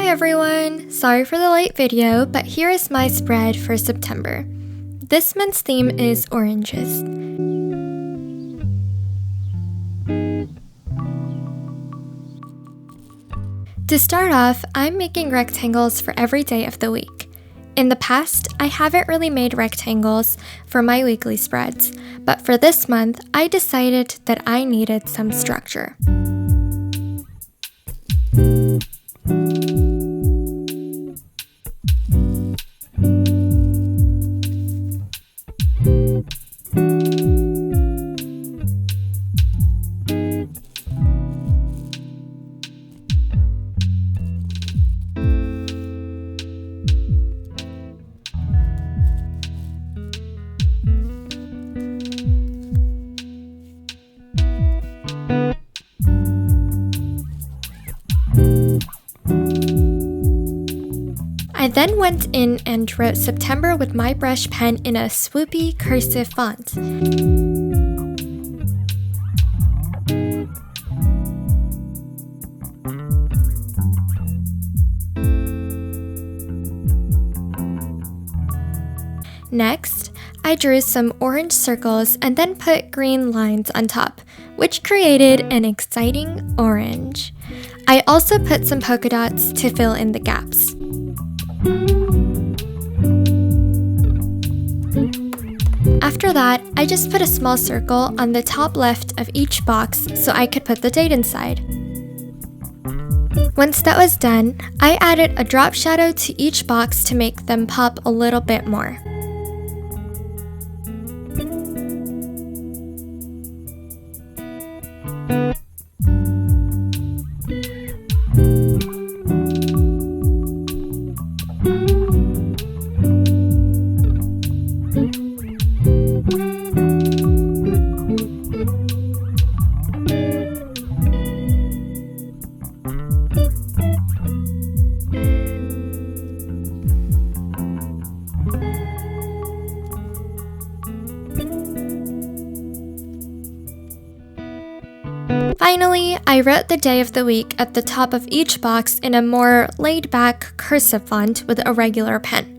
everyone! Sorry for the late video, but here is my spread for September. This month's theme is oranges. To start off, I'm making rectangles for every day of the week. In the past, I haven't really made rectangles for my weekly spreads, but for this month, I decided that I needed some structure. I then went in and wrote September with my brush pen in a swoopy cursive font. Next, I drew some orange circles and then put green lines on top, which created an exciting orange. I also put some polka dots to fill in the gaps. After that, I just put a small circle on the top left of each box so I could put the date inside. Once that was done, I added a drop shadow to each box to make them pop a little bit more. Finally, I wrote the day of the week at the top of each box in a more laid-back cursive font with a regular pen.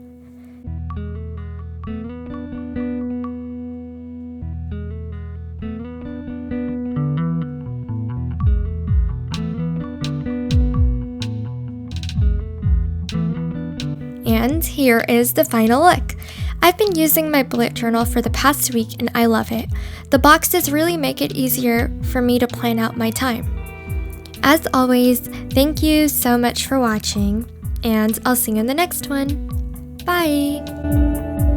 And here is the final look. I've been using my bullet journal for the past week and I love it. The boxes really make it easier for me to plan out my time. As always, thank you so much for watching, and I'll see you in the next one. Bye!